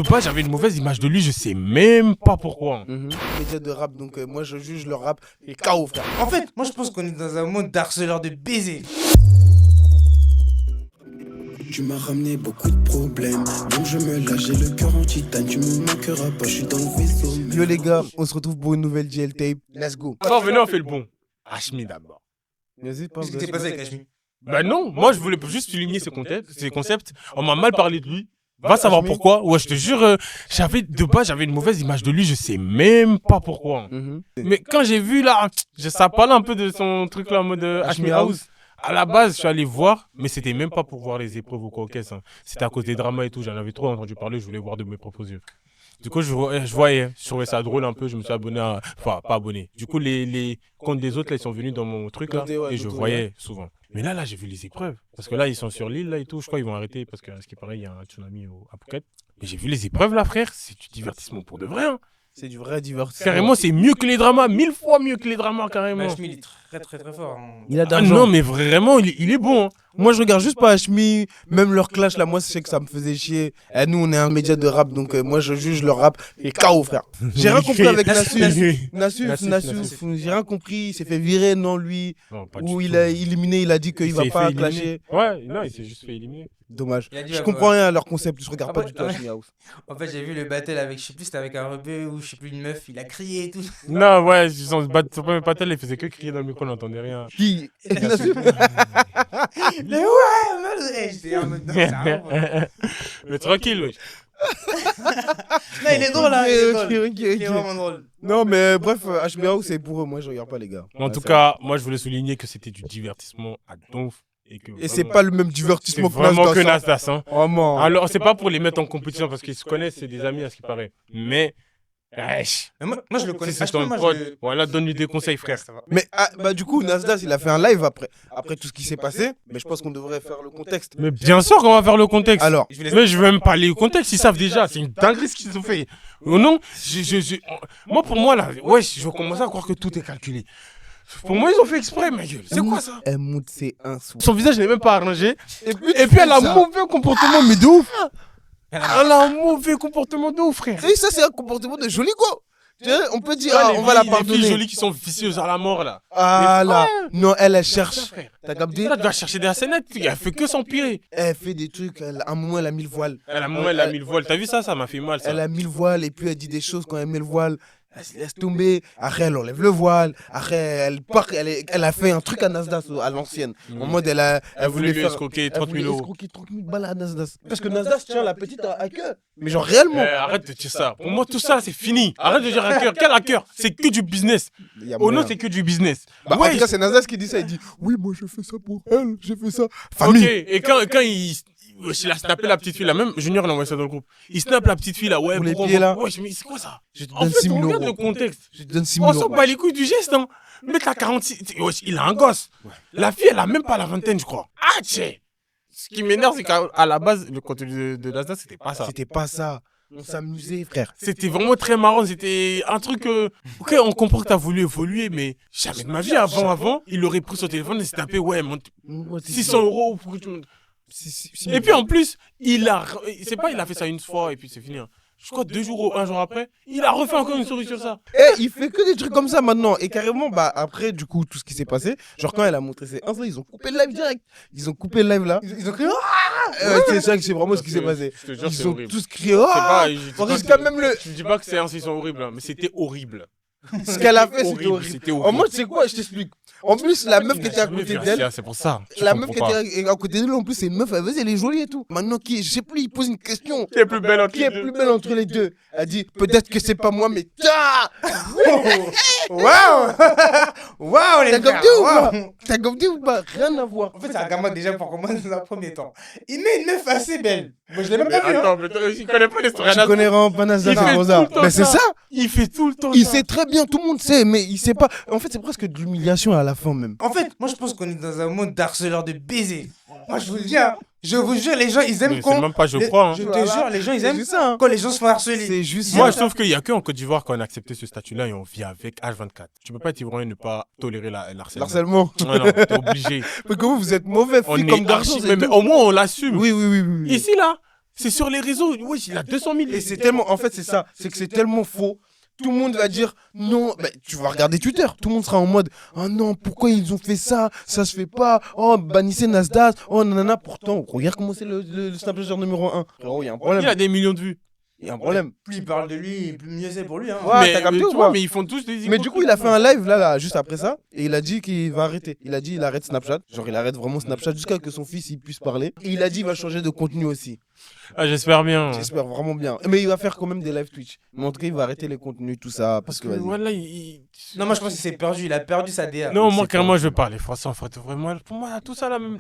de base, j'avais une mauvaise image de lui, je sais même pas pourquoi. Média de rap, donc moi je juge le rap et KO, frère. En fait, moi je pense qu'on est dans un monde d'harceleurs de baisers. Tu m'as ramené beaucoup de problèmes, donc je me lâche, j'ai le cœur en titane, tu me manqueras pas, je suis dans le vaisseau. Yo les gars, on se retrouve pour une nouvelle GL tape. Let's go. Attends, venez, on fait le bon. Hashmi d'abord. Vas-y, pas Qu'est-ce qui s'est passé avec Hashmi? Bah non, moi je voulais juste souligner ces concepts. On m'a mal parlé de lui. Va savoir pourquoi. Ouais, je te jure, j'avais une mauvaise image de lui, je sais même pas pourquoi. Mais quand j'ai vu là, ça parlait un peu de son truc là en mode Hashmi House. À la base, je suis allé voir, mais c'était même pas pour voir les épreuves ou quoi au caisse. C'était à cause des dramas et tout. J'en avais trop entendu parler, je voulais voir de mes propres yeux. Du coup, je voyais, je trouvais ça drôle un peu, je me suis abonné à... Enfin, pas abonné. Du coup, les comptes des autres, là, ils sont venus dans mon truc, là, et je voyais souvent. Mais là, j'ai vu les épreuves. Parce que là, ils sont sur l'île, là, et tout. Je crois qu'ils vont arrêter, parce que, ce qui paraît, il y a un tsunami à Phuket. Mais j'ai vu les épreuves, là, frère. C'est du divertissement pour de vrai, hein. C'est du vrai divertissement. Carrément, c'est mieux que les dramas. 1000 fois mieux que les dramas, carrément. Hashmi, il est très fort. Hein. Il a Ah d'argent. non, mais vraiment, il est bon, hein. Moi, je regarde juste pas Hashmi, même leur clash là, moi, je sais que ça me faisait chier. Eh, nous, on est un média de rap, donc moi, je juge leur rap et KO, frère. J'ai rien compris avec Nassuf. J'ai rien compris, il s'est fait virer, non, lui. Non, pas Ou du il tout. a éliminé, il a dit qu'il va s'est pas fait clasher. éliminer. Ouais, non, il s'est juste fait éliminer. Dommage. Il a dit, Je ouais, comprends ouais. rien à leur concept, je regarde Ah pas ouais, du tout ouais. Hashmi House. En fait, j'ai vu le battle avec, je sais plus, c'était avec un rebeu ou je sais plus, une meuf, il a crié et tout. Non, ouais, son premier battle, il faisait que crier dans le micro, on n'entendait rien. Qui Nassuf. Mais ouais, mal. J'étais en mode, non, c'est un bon. Mais tranquille, wesh. Non, il est drôle, hein. Il est drôle. Ok, Il est vraiment drôle. Non, mais bref, Hashmi House, c'est pour eux, moi, je regarde pas, les gars. En tout cas, moi, je voulais souligner que c'était du divertissement à donf. Et c'est pas le même c'est divertissement que vraiment que Nasdaq. Nasdaq, hein. Vraiment. Alors, c'est pas pour les mettre en compétition parce qu'ils se connaissent, c'est des amis à ce qui paraît. Mais, wesh, Mais moi, je le connais. si c'est Hashmi, ton moi, prod, je le- voilà, donne-lui des conseils, frère. Ça va. Mais bah du coup, Nasdaq, il a fait un live après tout ce qui s'est passé. Mais je pense qu'on devrait faire le contexte. Mais bien sûr qu'on va faire le contexte. Alors, Je vous laisse- Mais je veux même pas aller au contexte, ils savent déjà, c'est une dinguerie ce qu'ils ont fait. Ou non, moi pour moi là, ouais, je vais commencer à croire que tout est calculé. Pour moi, ils ont fait exprès, ma gueule. C'est quoi ça? Elle monte ses 1 sous. Son visage n'est même pas arrangé. Et Et puis elle a un ça. mauvais comportement, mais de ouf. Elle a un mauvais comportement de ouf, frère. Et ça, c'est un comportement de joli go. Tu sais, on peut dire, Ouais, ah, les on va la filles- Les filles pardonner. jolies qui sont vicieuses à la mort là. Ah Mais là, ouais. non, elle Ça, cherche. frère. T'as capté? Là, tu vas chercher des assénettes, elle fait que s'empirer. Elle fait des trucs, à un moment, elle a mis le voile. Elle a mis le voile. T'as vu ça? Ça m'a fait mal, ça. Elle a mis le voile et puis elle dit des choses quand elle met le voile. Elle se laisse tomber. Après, elle enlève le voile. Après, elle part. Elle a fait un truc à Nasdaq à l'ancienne. En mode, elle voulait lui faire. escroquer 30 Elle 000 voulait euros. escroquer 30 000 balles à Nasdaq. Parce que Nasdaq tient la petite à queue. Mais genre, réellement. Arrête de dire ça. Pour moi, tout ça, c'est fini. Arrête de dire hacker. Quel hacker? C'est que du business. Il y a Oh non, moyen. c'est que du business. Bah, en Ouais. tout cas, c'est Nasdaq qui dit ça. Il dit oui, moi, je fais ça pour elle. J'ai fait ça. Ok, Famille. et quand il a snappé la petite fille là, même Junior il a envoyé ça dans le groupe. Il snappe la petite fille là, ouais, Pour les pourquoi pieds, on- là. Ouais, mais c'est quoi ça? Je te En donne fait, 6 000 on regarde euros. le contexte. Je te donne 6 On 000 s'en euros. bat les couilles du geste, hein. Mais t'as 46. Wesh, il a un gosse. La fille, elle a même pas la vingtaine, je crois. Ah, tchè. Ce qui m'énerve, c'est qu'à la base, le contenu de Nasdaq, c'était pas ça. C'était pas ça. On s'amusait, frère. C'était vraiment très marrant. C'était un truc. Ok, on comprend que t'as voulu évoluer, mais jamais de ma vie. Avant, il aurait pris son téléphone et s'est tapé, ouais, 600 euros. Pour que tu me- Et puis en plus, il a fait ça une fois et puis c'est fini. Hein. Je crois 2 jours ou 1 jour après, il a refait encore une story sur ça. Eh, il fait que des trucs comme ça maintenant. Et carrément, bah, après, du coup, tout ce qui s'est passé, genre quand elle a montré ses Insta, ils ont coupé le live direct. Ils ont coupé le live là. Ils ont crié. C'est ça que c'est vraiment ce qui s'est passé. Je te jure, c'est Ils ont horrible. tous crié. C'est Ah pas- je dis pas jusqu'à que- même le. Je dis pas que c'est ils sont horribles, hein, mais c'était horrible. Ce qu'elle a fait, c'était Horrible, horrible. c'était En horrible. mode, c'est quoi? Je t'explique. En plus, la meuf qui était à côté d'elle. C'est pour ça. Je La meuf comprends qui pas. était à côté d'elle, en plus, c'est une meuf, elle est jolie et tout. Maintenant, je sais plus, il pose une question. Qui est plus belle entre Qui est plus belle entre les deux? Elle dit, peut-être que c'est pas moi, mais ta! Waouh. Waouh, les T'as frères. compris ou pas? Waouh. T'as compris ou pas? Rien à voir. En fait, c'est un gamin déjà pour commencer dans un premier temps. Il met une meuf assez belle. Moi, je l'ai même pas vu. Hein. Attends, mais il connaît pas l'histoire. Tu connais vraiment pas Nasdaq, Il fait c'est tout Rosa. le temps Mais c'est ça. Il fait tout le temps Il ça. sait très bien, tout le monde sait, mais il sait pas. En fait, c'est presque de l'humiliation à la fin même. En fait, moi, je pense qu'on est dans un monde d'harceleurs de baisers. Moi, je vous le dis, hein. Je vous jure, les gens, ils aiment Mais quand. c'est même pas, je les- crois. Hein. Je te Voilà. jure, les gens, ils C'est aiment juste ça. Hein. quand les gens se font harceler. C'est juste Moi, ça. je trouve qu'il n'y a qu'en Côte d'Ivoire qu'on a accepté ce statut-là et on vit avec H24. Tu peux pas être ivoirien et ne pas tolérer l'harcèlement. L'harcèlement. Ouais, non, t'es obligé. Mais comment vous êtes mauvais, On filles est comme garçons, archi... c'est mais tout. au moins, on l'assume. Oui. Ici, là, C'est sur les réseaux. Ouais, il a 200 000. Et c'est tellement, en fait, c'est ça, c'est que c'est tellement faux. Tout le monde va dire non, bah, tu vas regarder Twitter, tout le monde sera en mode oh non, pourquoi ils ont fait ça, ça se fait pas, oh bannissez Nasdaq, oh nanana, pourtant, regarde comment c'est le Snapchat numéro 1. Frérot, il y a un problème. Il a des millions de vues. Il y a un problème. Plus il parle de lui, plus mieux c'est pour lui. Hein. Ouais, mais, t'as capté tu ou vois, pas? mais ils font tous des Mais du coup, il a fait un live là, juste après ça, et il a dit qu'il va arrêter. Il a dit il arrête Snapchat, genre il arrête vraiment Snapchat jusqu'à ce que son fils il puisse parler. Et il a dit il va changer de contenu aussi. Ah, j'espère bien. J'espère vraiment bien. Mais il va faire quand même des live Twitch. Mais en tout cas, il va arrêter les contenus, tout ça, parce que vas-y. Voilà, Non, moi je pense qu'il s'est perdu, il a perdu sa DA. Non, moi, carrément, je veux parler français. En fait, vraiment, pour moi, tout ça, là, même,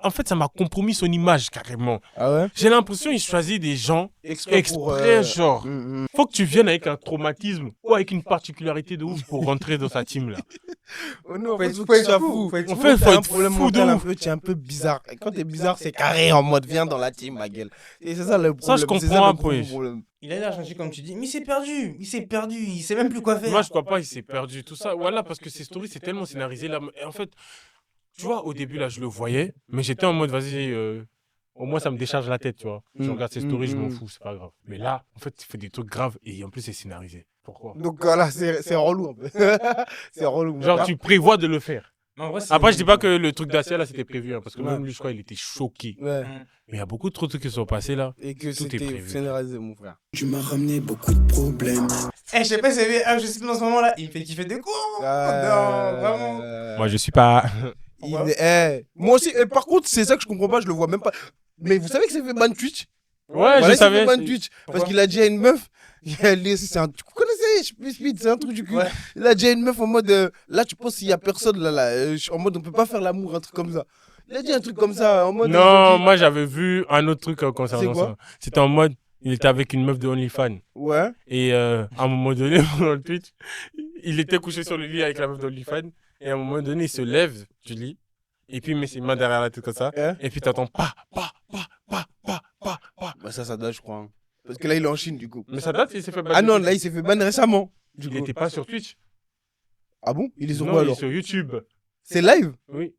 en fait, ça m'a compromis son image, carrément. Ah ouais? J'ai l'impression qu'il choisit des gens exprès, genre. Faut que tu viennes avec un traumatisme ou avec une particularité de ouf pour rentrer dans sa team, là. Oh non, Faut être faut fou, que tu sois fou. faut être En fou. fait, faut T'as un être problème fou de mental un ouf. peu, tu es un peu bizarre. Et quand t'es bizarre, c'est carré en mode viens dans la team, ma gueule. Et c'est ça le problème. Ça, je c'est comprends le un peu. gros problème. Il a l'air changé comme tu dis, mais il s'est perdu, il sait même plus quoi faire. Moi, je crois pas, il s'est perdu, tout ça. Voilà, parce que ces stories, c'est tellement scénarisé, là. Et en fait, tu vois, au début, là, je le voyais, mais j'étais en mode, vas-y, au moins, ça me décharge la tête, tu vois. Je regarde ces stories, je m'en fous, c'est pas grave. Mais là, en fait, il fait des trucs graves et en plus, c'est scénarisé. Pourquoi? Donc voilà, c'est relou un peu. C'est relou. Genre, tu prévois de le faire. Mais en vrai, c'est- Après, je dis pas que le truc d'Asia, là, c'était prévu, hein, parce que Ouais. même lui, je crois, il était choqué. Ouais. Mais il y a beaucoup de trucs qui sont passés, là. Et que Tout est c'était prévu. scénarisé, mon frère. Tu m'as ramené beaucoup de problèmes. Eh, je sais pas si je sais pas dans ce moment-là, il me fait kiffer de quoi. Non, vraiment. Moi, je suis pas. Moi aussi, et par contre, c'est ça que je comprends pas, je le vois même pas. Mais vous savez que c'est fait ban Twitch? Ouais, Voilà, je il s'est savais. fait ban Twitch. Parce qu'il a dit à une meuf, tu connaissez, je suis speed, c'est un truc du cul. Ouais. Il a dit à une meuf en mode, là, tu penses qu'il y a personne, en mode, on peut pas faire l'amour, un truc comme ça. Il a dit un truc comme ça, en mode. Non, moi, j'avais vu un autre truc concernant C'est quoi ça. C'était en mode, il était avec une meuf de OnlyFans. Ouais. Et à un moment donné, dans le Twitch, il était couché sur le lit avec la meuf d'OnlyFans. Et à un moment donné, il se lève du lit. Et puis, il met ses mains derrière la tête comme ça. Hein? Et puis, t'entends pas. Bah, ça date, je crois. Hein. Parce que là, il est en Chine, du coup. Mais ça date, il s'est fait ban. Ah non, là, il s'est fait ban récemment. Du Il coup. était pas sur Twitch. Ah bon? Il est sur Non, quoi il est alors? sur YouTube. C'est live? Oui.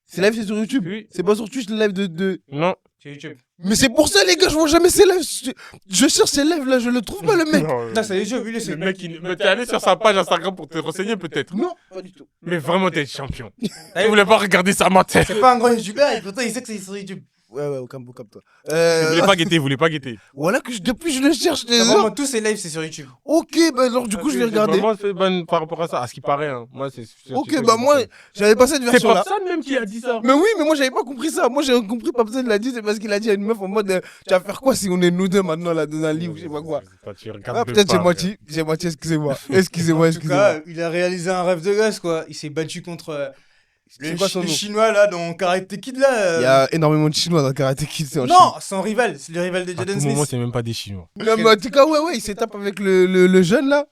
C'est live, c'est sur YouTube? Oui. C'est pas sur Twitch le live de. Non. C'est YouTube. Mais c'est pour ça, les gars, je vois jamais ses lives. Je cherche ses lives là, je le trouve pas, le mec. Non, c'est YouTube, lui, Le c'est. mec, mais t'es allé sur sa page Instagram pour te renseigner peut-être. Non, pas du tout. Mais vraiment, t'es champion. Tu voulais pas regarder sa menteur. C'est pas un grand YouTuber et pourtant il sait que c'est sur YouTube. Ouais, au calme toi. Il voulait pas guetter. Voilà que depuis je le cherche des Vraiment, heures. tous ses lives c'est sur YouTube. Ok, bah alors du coup je vais regarder. Moi, c'est ban par rapport à ça, à ce qui paraît. Hein. Moi, c'est. Ok, bah moi j'avais pas cette C'est version là. Popsan même qui a dit ça. Mais oui, mais moi j'avais pas compris ça. Moi j'ai compris Papsen l'a dit, c'est parce qu'il a dit à une meuf en mode tu vas faire quoi si on est nous deux maintenant là dans un lit ou je sais pas quoi. Tu regardes Ah, même peut-être pas, j'ai moitié, excusez-moi. Excusez-moi. En tout cas, il a réalisé un rêve de gosse quoi. Il s'est battu contre C'est quoi son le nom? chinois là dans Karate Kid là. Il y a énormément de Chinois dans Karate Kid, c'est en Chine. Non, son rival, c'est le rival de À Jaden tout moment, Smith. c'est même pas des Chinois. Non, mais en tout cas, ouais, il s'est tapé avec le jeune là.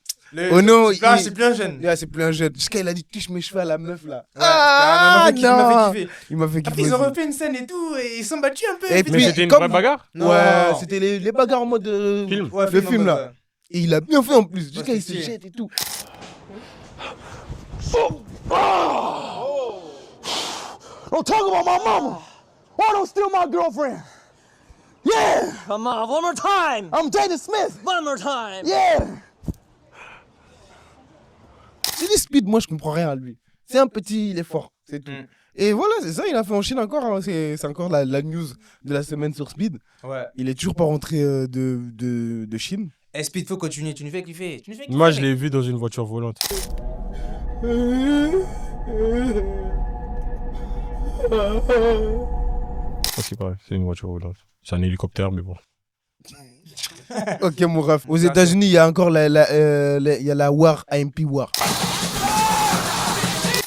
Oh non, c'est plus un jeune. Yeah, c'est plus un jeune. Jusqu'à il a dit touche mes cheveux à la meuf là. Ah, il m'a fait kiffer. Il m'a fait Après, kiffer. ils ont aussi. refait une scène et tout, et ils sont battus un peu. Et Mais puis, c'était une comme- vraie bagarre. Non. Ouais, c'était les bagarres en mode Film. Ouais, le film là. ouais. Et il a bien fait en plus. Jusqu'à c'est il se stylé. jette et tout. Don't talk about my mama. Why don't steal my girlfriend? Yeah, Come on, one more time! I'm Jaden Smith. One more time! Yeah. C'est des speed, moi je comprends rien à lui. C'est un petit, il est fort. C'est tout. Mm. Et voilà, c'est ça, il a fait en Chine encore. Hein. C'est encore la news de la semaine sur Speed. Ouais. Il est toujours pas rentré de Chine. Eh, Speed, faut continuer, tu nous fais kiffer. Tu nous fais kiffer. Moi, je l'ai vu dans une voiture volante. C'est pas vrai, c'est une voiture volante. C'est un hélicoptère, mais bon. Ok, mon ref. Aux États-Unis, il y a encore il y a la War, AMP War.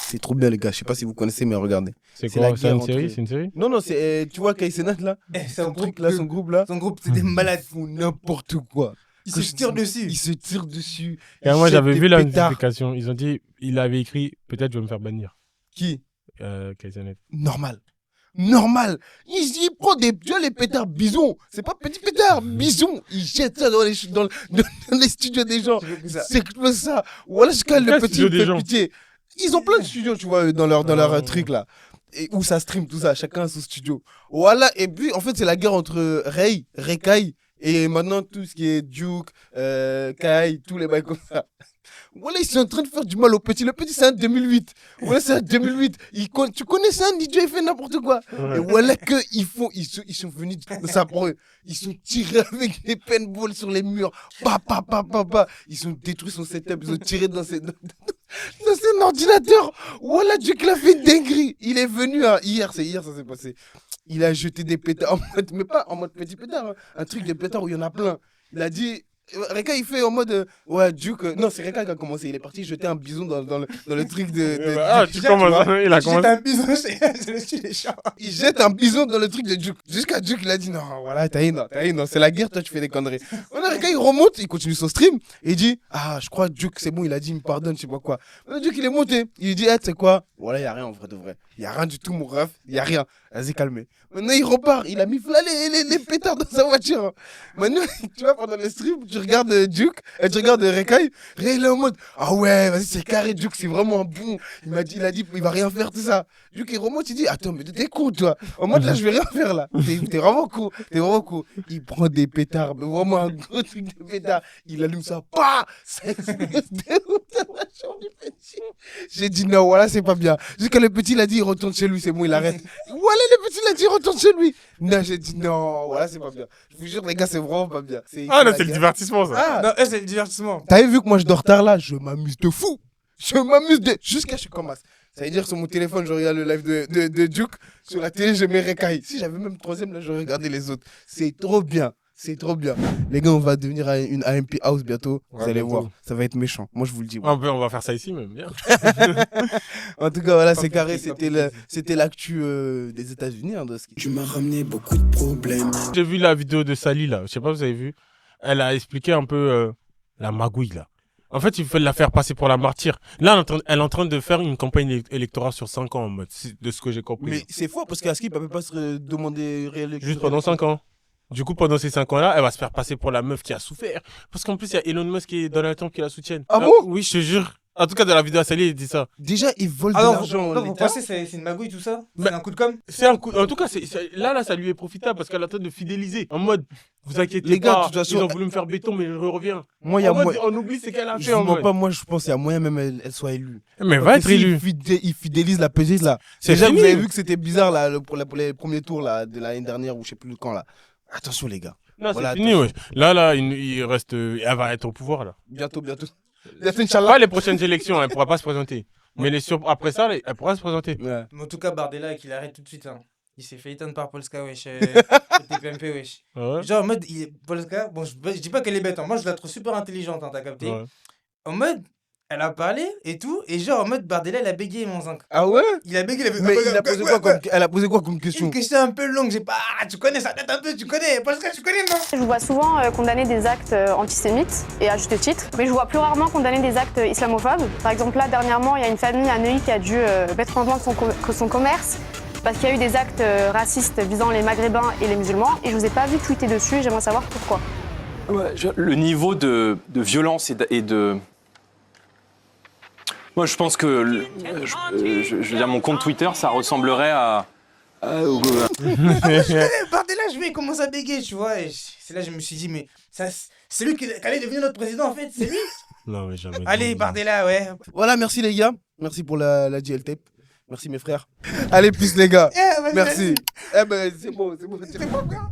C'est trop bien, les gars. Je sais pas si vous connaissez, mais regardez. C'est C'est quoi? la C'est guerre une série? entre- C'est une série? Non, non, c'est. Tu vois, Kai Cenat là Eh, c'est un Son groupe truc là, de- son groupe là. Son groupe, c'est des malades. Ils font n'importe quoi. Ils se tirent dessus. Ils se tirent dessus. Et moi, ils j'avais jettent vu des la pétards. notification. Ils ont dit, il avait écrit, peut-être je vais me faire bannir. Qui Kaizenet. Normal. Normal. Il prend des. Tu vois, les pétards bisons. C'est pas petit pétard, bisons. Il jette ça dans les studios des gens. C'est que ça. Voilà, jusqu'à le Quel petit studio des fait gens pitié. Ils ont plein de studios, tu vois, dans leur truc là. et où ça stream, tout ça, chacun a son studio. Voilà, et puis en fait, c'est la guerre entre Rekai, et maintenant tout ce qui est Duke, Kai, tous les bails comme ça. Voilà, ils sont en train de faire du mal au petit. Le petit, c'est un 2008. Voilà, c'est un 2008. Tu connais ça, un DJ, il fait n'importe quoi. Ouais. Et voilà ils sont venus de ça pour eux. Ils sont tirés avec des paintballs sur les murs. Ils ont détruit son setup. Ils ont tiré dans son ordinateur. Voilà, Duke l'a fait une dinguerie. Il est venu, hier, ça s'est passé. Il a jeté des pétards en mode, mais pas en mode petit pétard, hein, un truc de pétard où il y en a plein. Il a dit, Reka, il fait en mode, ouais, Duke, non, c'est Reka qui a commencé. Il est parti jeter un bison dans le truc de Ah, Duke. tu commences, il a Jette commencé. un bison, c'est le style des chats. Il jette un bison dans le truc de Duke. Jusqu'à Duke, il a dit, non, voilà, non, c'est la guerre, toi, tu fais des conneries. Voilà, Reka, il remonte, il continue son stream, et il dit, ah, je crois, Duke, c'est bon, il a dit, il me pardonne, je sais pas quoi. Voilà, Duke, il est monté. Il dit, tu sais quoi? Voilà, y a rien en vrai de vrai. Y a rien du tout, mon ref, y a rien. Vas-y, calmez. Maintenant, il repart. Il a mis les pétards dans sa voiture. Maintenant, tu vois, pendant le stream, tu regardes Duke, tu regardes Rekai. Ray, il est en mode, ah ouais, vas-y, c'est carré, Duke, c'est vraiment un bon. Il a dit, il va rien faire, tout ça. Duke, il remonte, il dit, attends, mais t'es con, toi. En mode, là, je vais rien faire, là. T'es vraiment con. Il prend des pétards, mais vraiment un gros truc de pétards. Il allume ça, pas. Ça explose de ouf dans la chambre du petit. J'ai dit, non, voilà, c'est pas bien. Jusqu'à le petit, il a dit, il retourne chez lui, c'est bon, il arrête. Voilà, le petit, il a dit, il retourne chez lui. Non, j'ai dit, non, voilà, c'est pas bien. Je vous jure, les gars, c'est vraiment pas bien. Ah, là, c'est le divertissement, ça. Ah, Non, c'est le divertissement. t'avais vu que moi, je dors tard là, je m'amuse de fou. Jusqu'à ce que je commence. Ça veut dire sur mon téléphone, je regarde le live de Duke. Sur la télé, je mets Rekai. Si j'avais même troisième, là, je regardais les autres. C'est trop bien. C'est trop bien. Les gars, on va devenir une AMP House bientôt. Vous allez bientôt. voir. Ça va être méchant. Moi, je vous le dis. On va faire ça ici, même, bien. En tout cas, voilà, c'est Pas carré. compliqué. C'était l'actu des États-Unis. Hein, de ce qui... Tu m'as ramené beaucoup de problèmes. J'ai vu la vidéo de Sally, là. Je sais pas si vous avez vu. Elle a expliqué un peu la magouille, là. En fait, il faut la faire passer pour la martyre. Là, elle est en train de faire une campagne électorale sur 5 ans, en mode, de ce que j'ai compris. Mais c'est faux parce qu'Askip ne peut pas se demander réélection. Juste pendant 5 ans. Du coup, pendant ces 5 ans-là, elle va se faire passer pour la meuf qui a souffert. Parce qu'en plus, il y a Elon Musk et Donald Trump qui la soutiennent. Ah bon? Oui, je te jure. En tout cas, dans la vidéo à Sally, il dit ça. Déjà, ils volent de Alors, l'argent. vous l'État. pensez que c'est une magouille tout ça? Mais- C'est un coup de com'? C'est un coup. En tout cas, là, ça lui est profitable parce qu'elle est en train de fidéliser. En mode, vous inquiétez Les gars, pas, de toute façon, ils ont voulu me faire béton, mais je reviens. Moi, il y a En mode, moyen. on oublie ce qu'elle a Je fait. En vous mens mode. pas, moi je pense qu'il y a moyen même elle soit élue. Mais va Parce être que s'il élu. Il fidélise la petite là. C'est Déjà, fini. vous avez vu que c'était bizarre là, pour les premiers tours là, de l'année dernière ou je sais plus quand là. Attention les gars. Non, Voilà, c'est fini, attention. ouais. Là, il reste. Elle va être au pouvoir, là. Bientôt. Bientôt, Inch'Allah. Pas les prochaines élections, elle pourra pas se présenter. Mais après ça, elle pourra se présenter. Ouais. Mais en tout cas, Bardella, qu'il arrête tout de suite. Hein. Il s'est fait éteindre par Polska, wesh. TPMP, wesh. Ouais. Genre, en mode, Polska, bon, je dis pas qu'elle est bête. Hein. Moi, je la trouve super intelligente, hein, t'as capté? Ouais. En mode, elle a parlé et tout. Et genre, en mode, Bardella, elle a bégayé, mon zinc. Ah ouais? Il a bégayé, il a fait. Mais elle a posé quoi comme question? Une question un peu longue. J'ai pas. Ah, tu connais ça date un peu, tu connais. Polska, tu connais, non? Je vois souvent condamner des actes antisémites, et à juste titre, mais je vois plus rarement condamner des actes islamophobes. Par exemple, là, dernièrement, il y a une famille à Neuilly qui a dû mettre en vente son commerce parce qu'il y a eu des actes racistes visant les Maghrébins et les musulmans, et je vous ai pas vu tweeter dessus, j'aimerais savoir pourquoi. Ouais, le niveau de violence et de... Moi, je pense que, je veux dire, mon compte Twitter, ça ressemblerait à... Bardella, je vais commencer à bégayer, tu vois. Et c'est là que je me suis dit, mais ça, c'est lui qui allait devenir notre président, en fait, c'est lui. Non, mais jamais. Allez, Bardella, ouais. Voilà, merci les gars. Merci pour la GL tape. Merci mes frères. Allez, plus les gars. Yeah, vas-y, Merci. vas-y. Eh ben, c'est bon. C'est bon, frère.